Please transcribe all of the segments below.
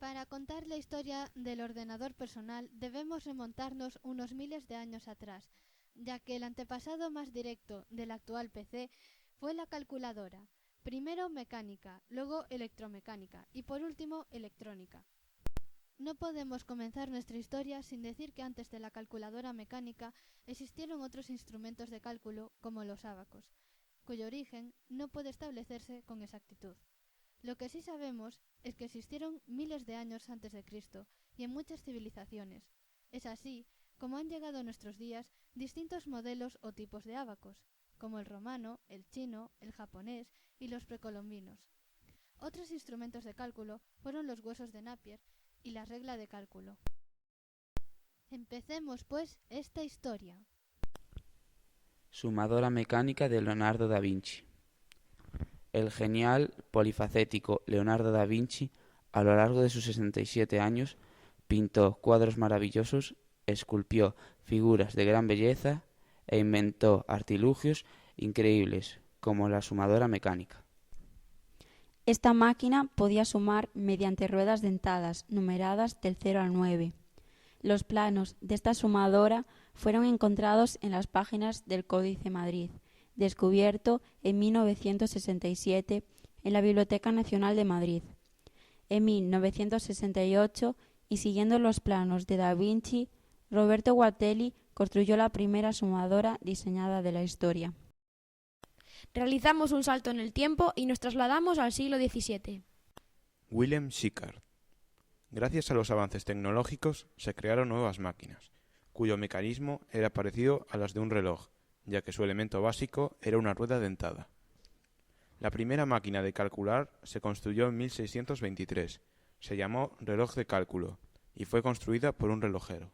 Para contar la historia del ordenador personal debemos remontarnos unos miles de años atrás, ya que el antepasado más directo del actual PC fue la calculadora, primero mecánica, luego electromecánica y por último electrónica. No podemos comenzar nuestra historia sin decir que antes de la calculadora mecánica existieron otros instrumentos de cálculo como los ábacos, cuyo origen no puede establecerse con exactitud. Lo que sí sabemos es que existieron miles de años antes de Cristo y en muchas civilizaciones. Es así como han llegado a nuestros días distintos modelos o tipos de ábacos, como el romano, el chino, el japonés y los precolombinos. Otros instrumentos de cálculo fueron los huesos de Napier y la regla de cálculo. Empecemos, pues, esta historia. Sumadora mecánica de Leonardo da Vinci. El genial polifacético Leonardo da Vinci, a lo largo de sus 67 años, pintó cuadros maravillosos, esculpió figuras de gran belleza e inventó artilugios increíbles, como la sumadora mecánica. Esta máquina podía sumar mediante ruedas dentadas, numeradas del 0 al 9. Los planos de esta sumadora fueron encontrados en las páginas del Códice Madrid, descubierto en 1967 en la Biblioteca Nacional de Madrid. En 1968, y siguiendo los planos de Da Vinci, Roberto Guatelli construyó la primera sumadora diseñada de la historia. Realizamos un salto en el tiempo y nos trasladamos al siglo XVII. William Shepard. Gracias a los avances tecnológicos se crearon nuevas máquinas, cuyo mecanismo era parecido a las de un reloj, ya que su elemento básico era una rueda dentada. La primera máquina de calcular se construyó en 1623. Se llamó reloj de cálculo y fue construida por un relojero.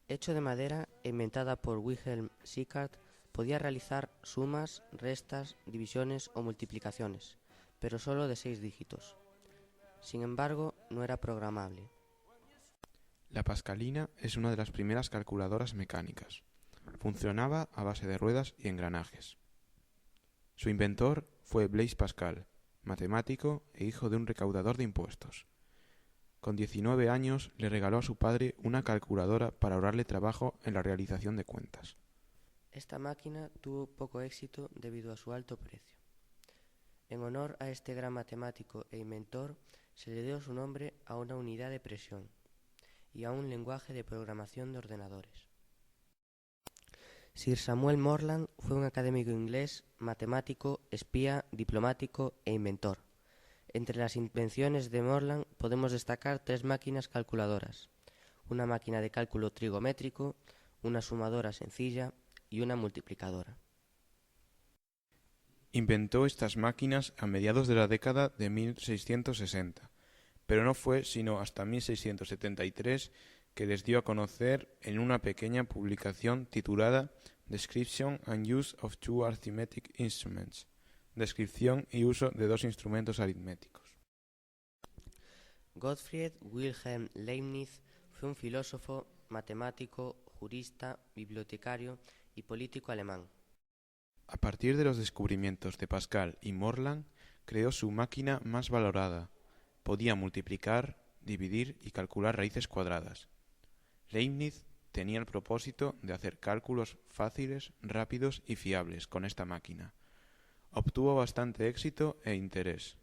Hecho de madera e inventada por Wilhelm Sicard, podía realizar sumas, restas, divisiones o multiplicaciones, pero solo de 6 dígitos. Sin embargo, no era programable. La pascalina es una de las primeras calculadoras mecánicas. Funcionaba a base de ruedas y engranajes. Su inventor fue Blaise Pascal, matemático e hijo de un recaudador de impuestos. Con 19 años le regaló a su padre una calculadora para ahorrarle trabajo en la realización de cuentas. Esta máquina tuvo poco éxito debido a su alto precio. En honor a este gran matemático e inventor, se le dio su nombre a una unidad de presión y a un lenguaje de programación de ordenadores. Sir Samuel Morland fue un académico inglés, matemático, espía, diplomático e inventor. Entre las invenciones de Morland podemos destacar 3 máquinas calculadoras, una máquina de cálculo trigométrico, una sumadora sencilla y una multiplicadora. Inventó estas máquinas a mediados de la década de 1660, pero no fue sino hasta 1673 que les dio a conocer en una pequeña publicación titulada Description and Use of Two Arithmetic Instruments, descripción y uso de 2 instrumentos aritméticos. Gottfried Wilhelm Leibniz fue un filósofo, matemático, jurista, bibliotecario y político alemán. A partir de los descubrimientos de Pascal y Morland, creó su máquina más valorada. Podía multiplicar, dividir y calcular raíces cuadradas. Leibniz tenía el propósito de hacer cálculos fáciles, rápidos y fiables con esta máquina. Obtuvo bastante éxito e interés.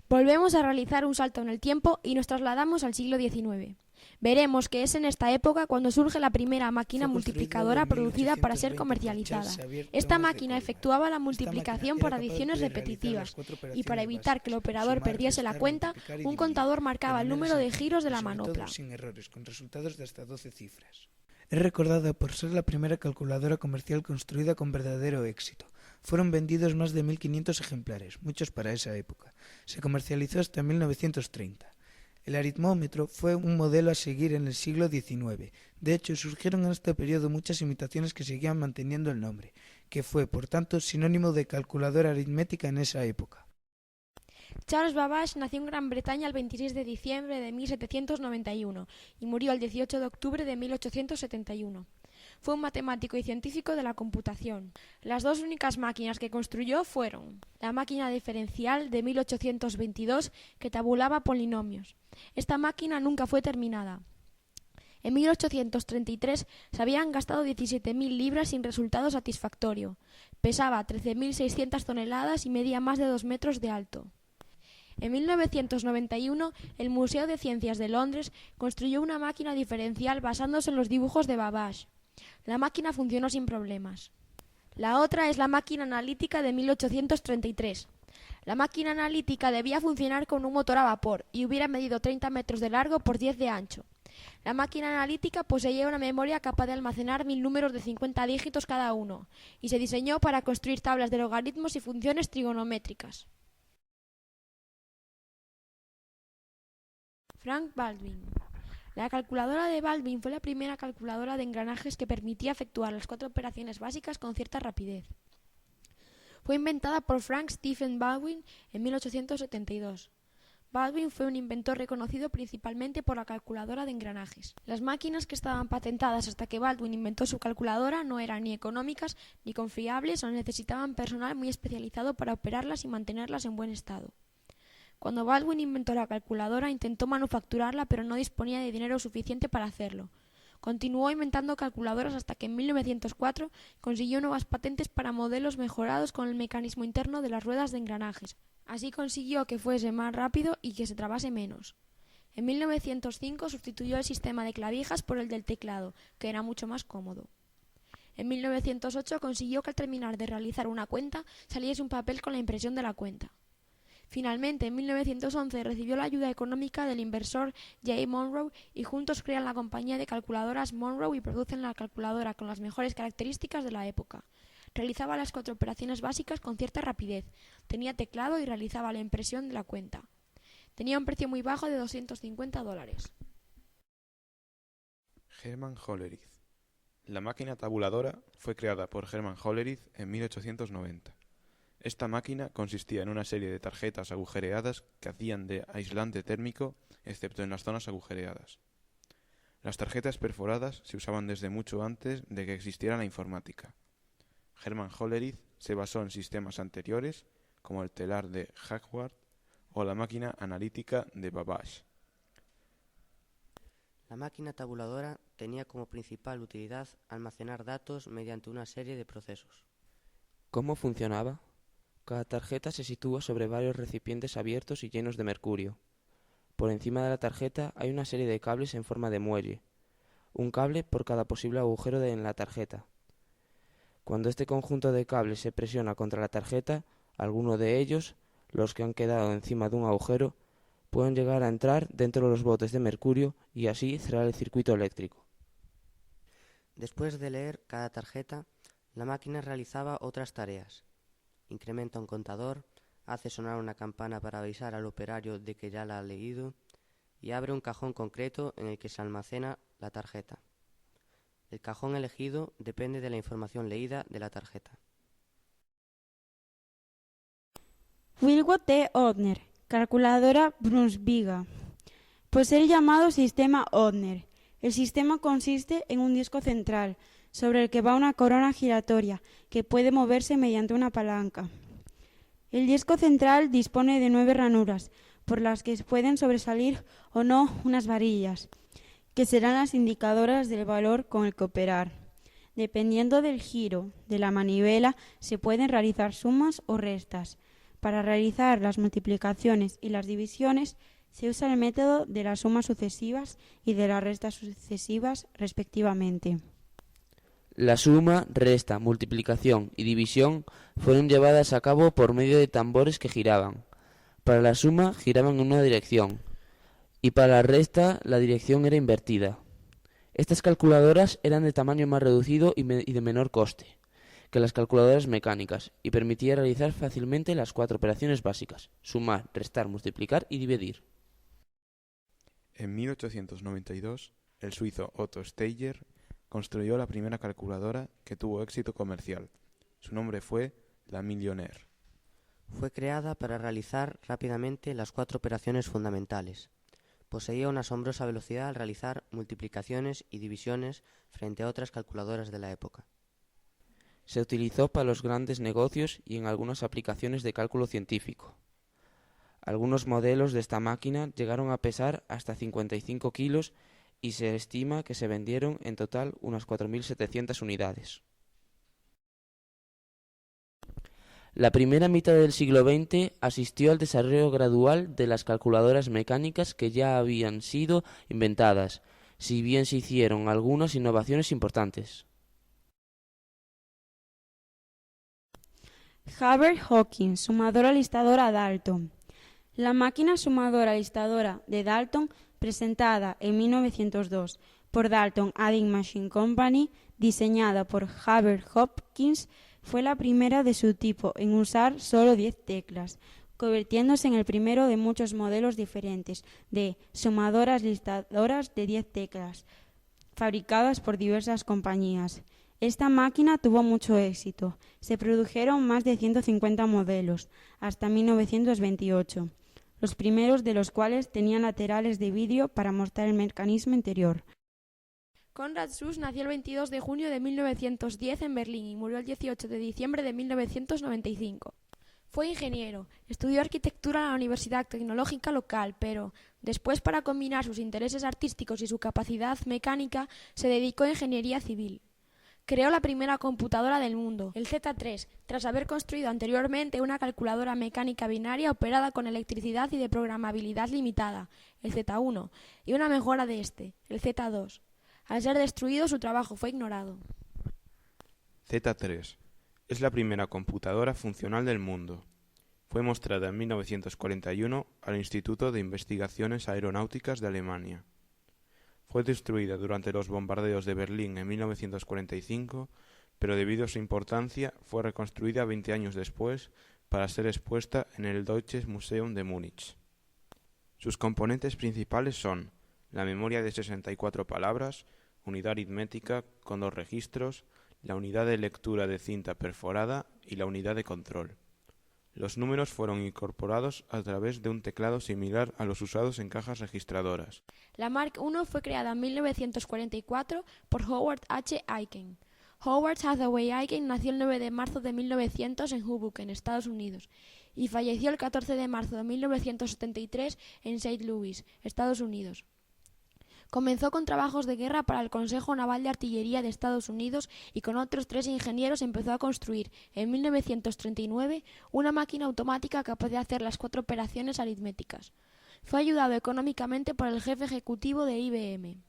Volvemos a realizar un salto en el tiempo y nos trasladamos al siglo XIX. Veremos que es en esta época cuando surge la primera máquina multiplicadora producida para ser comercializada. Esta máquina efectuaba la multiplicación por adiciones repetitivas y para evitar que el operador perdiese la cuenta, un contador marcaba el número de giros de la manopla. Sin errores, con resultados de hasta 12 cifras. Es recordada por ser la primera calculadora comercial construida con verdadero éxito. Fueron vendidos más de 1.500 ejemplares, muchos para esa época. Se comercializó hasta 1930. El aritmómetro fue un modelo a seguir en el siglo XIX. De hecho, surgieron en este periodo muchas imitaciones que seguían manteniendo el nombre, que fue, por tanto, sinónimo de calculadora aritmética en esa época. Charles Babbage nació en Gran Bretaña el 26 de diciembre de 1791 y murió el 18 de octubre de 1871. fue un matemático y científico de la computación. Las dos únicas máquinas que construyó fueron la máquina diferencial de 1822, que tabulaba polinomios. Esta máquina nunca fue terminada. En 1833 se habían gastado 17.000 libras sin resultado satisfactorio. Pesaba 13.600 toneladas y medía más de 2 metros de alto. En 1991, el Museo de Ciencias de Londres construyó una máquina diferencial basándose en los dibujos de Babbage. La máquina funcionó sin problemas. La otra es la máquina analítica de 1833. La máquina analítica debía funcionar con un motor a vapor y hubiera medido 30 metros de largo por 10 de ancho. La máquina analítica poseía una memoria capaz de almacenar 1000 números de 50 dígitos cada uno y se diseñó para construir tablas de logaritmos y funciones trigonométricas. Frank Baldwin. La calculadora de Baldwin fue la primera calculadora de engranajes que permitía efectuar las 4 operaciones básicas con cierta rapidez. Fue inventada por Frank Stephen Baldwin en 1872. Baldwin fue un inventor reconocido principalmente por la calculadora de engranajes. Las máquinas que estaban patentadas hasta que Baldwin inventó su calculadora no eran ni económicas ni confiables o necesitaban personal muy especializado para operarlas y mantenerlas en buen estado. Cuando Baldwin inventó la calculadora, intentó manufacturarla, pero no disponía de dinero suficiente para hacerlo. Continuó inventando calculadoras hasta que en 1904 consiguió nuevas patentes para modelos mejorados con el mecanismo interno de las ruedas de engranajes. Así consiguió que fuese más rápido y que se trabase menos. En 1905 sustituyó el sistema de clavijas por el del teclado, que era mucho más cómodo. En 1908 consiguió que al terminar de realizar una cuenta saliese un papel con la impresión de la cuenta. Finalmente, en 1911 recibió la ayuda económica del inversor J. Monroe y juntos crean la compañía de calculadoras Monroe y producen la calculadora con las mejores características de la época. Realizaba las 4 operaciones básicas con cierta rapidez, tenía teclado y realizaba la impresión de la cuenta. Tenía un precio muy bajo de $250. Hermann Hollerith. La máquina tabuladora fue creada por Hermann Hollerith en 1890. Esta máquina consistía en una serie de tarjetas agujereadas que hacían de aislante térmico, excepto en las zonas agujereadas. Las tarjetas perforadas se usaban desde mucho antes de que existiera la informática. Hermann Hollerith se basó en sistemas anteriores, como el telar de Hagwart o la máquina analítica de Babbage. La máquina tabuladora tenía como principal utilidad almacenar datos mediante una serie de procesos. ¿Cómo funcionaba? Cada tarjeta se sitúa sobre varios recipientes abiertos y llenos de mercurio. Por encima de la tarjeta hay una serie de cables en forma de muelle, un cable por cada posible agujero en la tarjeta. Cuando este conjunto de cables se presiona contra la tarjeta, alguno de ellos, los que han quedado encima de un agujero, pueden llegar a entrar dentro de los botes de mercurio y así cerrar el circuito eléctrico. Después de leer cada tarjeta, la máquina realizaba otras tareas. Incrementa un contador, hace sonar una campana para avisar al operario de que ya la ha leído y abre un cajón concreto en el que se almacena la tarjeta. El cajón elegido depende de la información leída de la tarjeta. Wilbur T. Ottner, calculadora Brunsviga. Posee el llamado sistema Ottner. El sistema consiste en un disco central, sobre el que va una corona giratoria, que puede moverse mediante una palanca. El disco central dispone de 9 ranuras, por las que pueden sobresalir o no unas varillas, que serán las indicadoras del valor con el que operar. Dependiendo del giro de la manivela, se pueden realizar sumas o restas. Para realizar las multiplicaciones y las divisiones, se usa el método de las sumas sucesivas y de las restas sucesivas, respectivamente. La suma, resta, multiplicación y división fueron llevadas a cabo por medio de tambores que giraban. Para la suma giraban en una dirección y para la resta la dirección era invertida. Estas calculadoras eran de tamaño más reducido y de menor coste que las calculadoras mecánicas y permitía realizar fácilmente las 4 operaciones básicas: sumar, restar, multiplicar y dividir. En 1892, el suizo Otto Steiger construyó la primera calculadora que tuvo éxito comercial. Su nombre fue la Millionaire. Fue creada para realizar rápidamente las 4 operaciones fundamentales: Poseía una asombrosa velocidad al realizar multiplicaciones y divisiones frente a otras calculadoras de la época. Se utilizó para los grandes negocios y en algunas aplicaciones de cálculo científico. Algunos modelos de esta máquina llegaron a pesar hasta 55 kilos y se estima que se vendieron en total unas 4.700 unidades. La primera mitad del siglo XX asistió al desarrollo gradual de las calculadoras mecánicas que ya habían sido inventadas, si bien se hicieron algunas innovaciones importantes. Haber-Hawkins, sumadora listadora Dalton. La máquina sumadora listadora de Dalton, presentada en 1902 por Dalton Adding Machine Company, diseñada por Haber-Hawkins, fue la primera de su tipo en usar solo 10 teclas, convirtiéndose en el primero de muchos modelos diferentes de sumadoras listadoras de 10 teclas, fabricadas por diversas compañías. Esta máquina tuvo mucho éxito. Se produjeron más de 150 modelos, hasta 1928, los primeros de los cuales tenían laterales de vidrio para mostrar el mecanismo interior. Konrad Zuse nació el 22 de junio de 1910 en Berlín y murió el 18 de diciembre de 1995. Fue ingeniero, estudió arquitectura en la Universidad Tecnológica local, pero después, para combinar sus intereses artísticos y su capacidad mecánica, se dedicó a ingeniería civil. Creó la primera computadora del mundo, el Z3, tras haber construido anteriormente una calculadora mecánica binaria operada con electricidad y de programabilidad limitada, el Z1, y una mejora de este, el Z2. Al ser destruido, su trabajo fue ignorado. Z3 es la primera computadora funcional del mundo. Fue mostrada en 1941 al Instituto de Investigaciones Aeronáuticas de Alemania. Fue destruida durante los bombardeos de Berlín en 1945, pero debido a su importancia fue reconstruida 20 años después para ser expuesta en el Deutsches Museum de Múnich. Sus componentes principales son la memoria de 64 palabras, unidad aritmética con 2 registros, la unidad de lectura de cinta perforada y la unidad de control. Los números fueron incorporados a través de un teclado similar a los usados en cajas registradoras. La Mark I fue creada en 1944 por Howard H. Aiken. Howard Hathaway Aiken nació el 9 de marzo de 1900 en Hoboken, Estados Unidos, y falleció el 14 de marzo de 1973 en St. Louis, Estados Unidos. Comenzó con trabajos de guerra para el Consejo Naval de Artillería de Estados Unidos y con otros 3 ingenieros empezó a construir, en 1939, una máquina automática capaz de hacer las 4 operaciones aritméticas. Fue ayudado económicamente por el jefe ejecutivo de IBM.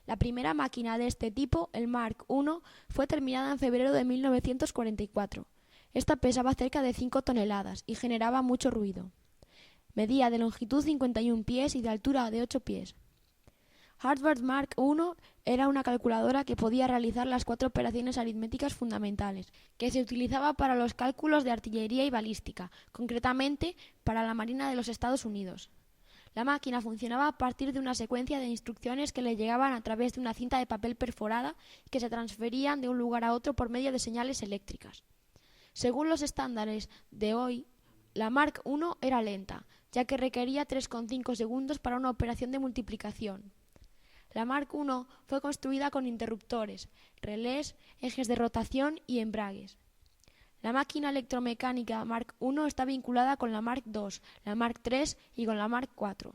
La primera máquina de este tipo, el Mark I, fue terminada en febrero de 1944. Esta pesaba cerca de 5 toneladas y generaba mucho ruido. Medía de longitud 51 pies y de altura de 8 pies. Harvard Mark I era una calculadora que podía realizar las 4 operaciones aritméticas fundamentales, que se utilizaba para los cálculos de artillería y balística, concretamente para la Marina de los Estados Unidos. La máquina funcionaba a partir de una secuencia de instrucciones que le llegaban a través de una cinta de papel perforada que se transferían de un lugar a otro por medio de señales eléctricas. Según los estándares de hoy, la Mark I era lenta, ya que requería 3,5 segundos para una operación de multiplicación. La Mark I fue construida con interruptores, relés, ejes de rotación y embragues. La máquina electromecánica Mark I está vinculada con la Mark II, la Mark III y con la Mark IV.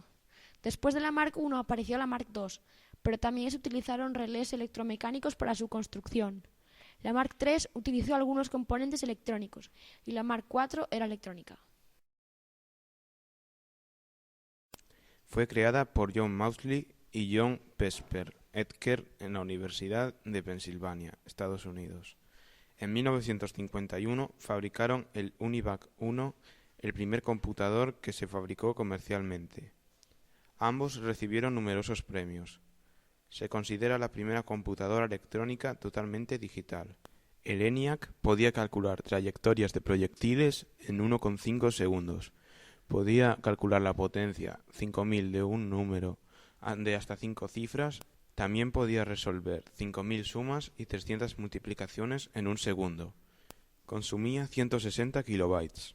Después de la Mark I apareció la Mark II, pero también se utilizaron relés electromecánicos para su construcción. La Mark III utilizó algunos componentes electrónicos y la Mark IV era electrónica. Fue creada por John Mauchly y John Pesper Edker en la Universidad de Pensilvania, Estados Unidos. En 1951 fabricaron el Univac I, el primer computador que se fabricó comercialmente. Ambos recibieron numerosos premios. Se considera la primera computadora electrónica totalmente digital. El ENIAC podía calcular trayectorias de proyectiles en 1,5 segundos. Podía calcular la potencia 5000 de un número de hasta 5 cifras. También podía resolver 5000 sumas y 300 multiplicaciones en un segundo. Consumía 160 kilobytes.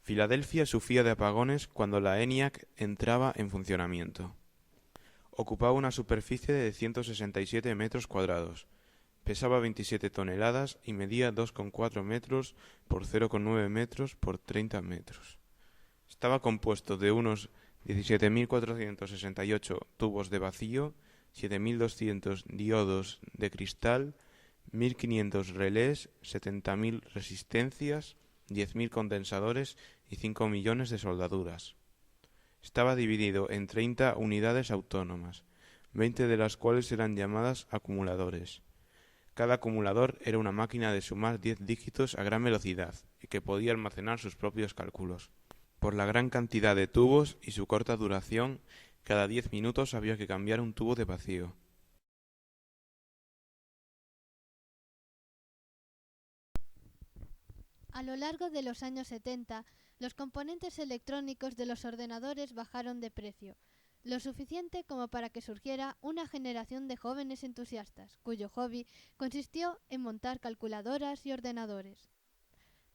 Filadelfia sufría de apagones cuando la ENIAC entraba en funcionamiento. Ocupaba una superficie de 167 metros cuadrados. Pesaba 27 toneladas y medía 2,4 metros por 0,9 metros por 30 metros. Estaba compuesto de unos 17.468 tubos de vacío, 7.200 diodos de cristal, 1.500 relés, 70.000 resistencias, 10.000 condensadores y 5 millones de soldaduras. Estaba dividido en 30 unidades autónomas, 20 de las cuales eran llamadas acumuladores. Cada acumulador era una máquina de sumar 10 dígitos a gran velocidad y que podía almacenar sus propios cálculos. Por la gran cantidad de tubos y su corta duración, cada 10 minutos había que cambiar un tubo de vacío. A lo largo de los años 70, los componentes electrónicos de los ordenadores bajaron de precio, lo suficiente como para que surgiera una generación de jóvenes entusiastas, cuyo hobby consistió en montar calculadoras y ordenadores.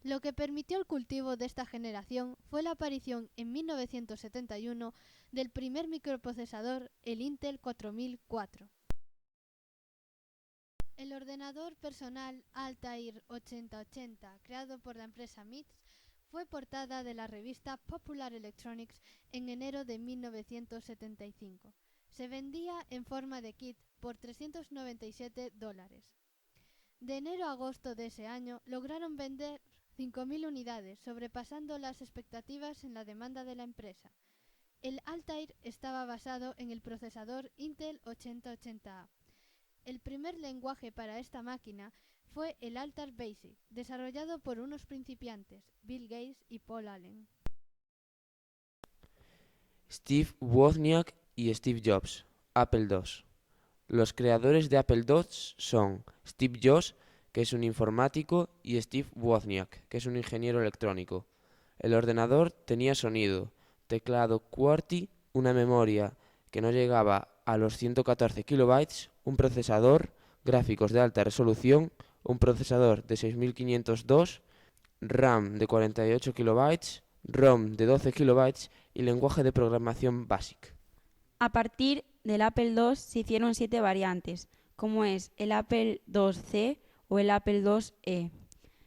Lo que permitió el cultivo de esta generación fue la aparición en 1971 del primer microprocesador, el Intel 4004. El ordenador personal Altair 8080, creado por la empresa MIT, fue portada de la revista Popular Electronics en enero de 1975. Se vendía en forma de kit por $397. De enero a agosto de ese año lograron vender 5.000 unidades, sobrepasando las expectativas en la demanda de la empresa. El Altair estaba basado en el procesador Intel 8080A. El primer lenguaje para esta máquina fue el Altair Basic, desarrollado por unos principiantes, Bill Gates y Paul Allen. Steve Wozniak y Steve Jobs, Apple II. Los creadores de Apple II son Steve Jobs, que es un informático, y Steve Wozniak, que es un ingeniero electrónico. El ordenador tenía sonido, teclado QWERTY, una memoria que no llegaba a los 114 kilobytes, un procesador, gráficos de alta resolución, un procesador de 6502, RAM de 48 kilobytes, ROM de 12 kilobytes y lenguaje de programación BASIC. A partir del Apple II se hicieron 7 variantes, como es el Apple IIc o el Apple IIe.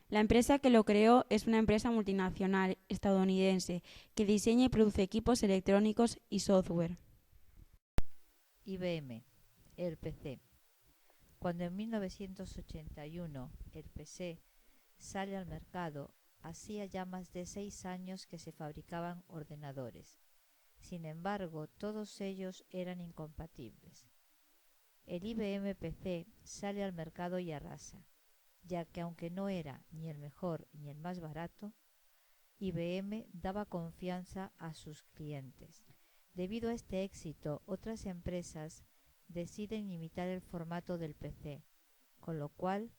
La empresa que lo creó es una empresa multinacional estadounidense que diseña y produce equipos electrónicos y software. IBM, el PC. Cuando en 1981 el PC sale al mercado, hacía ya más de 6 años que se fabricaban ordenadores. Sin embargo, todos ellos eran incompatibles. El IBM PC sale al mercado y arrasa, ya que aunque no era ni el mejor ni el más barato, IBM daba confianza a sus clientes. Debido a este éxito, otras empresas deciden imitar el formato del PC, con lo cual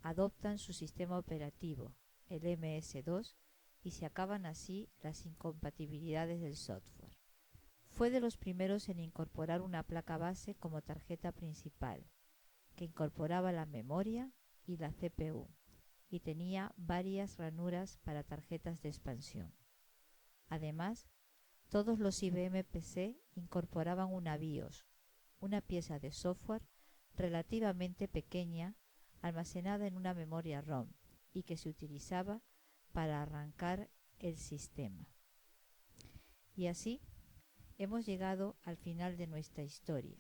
adoptan su sistema operativo, el MS-2, y se acaban así las incompatibilidades del software. Fue de los primeros en incorporar una placa base como tarjeta principal, que incorporaba la memoria y la CPU, y tenía varias ranuras para tarjetas de expansión. Además, todos los IBM PC incorporaban una BIOS, una pieza de software relativamente pequeña almacenada en una memoria ROM y que se utilizaba para arrancar el sistema. Y así hemos llegado al final de nuestra historia.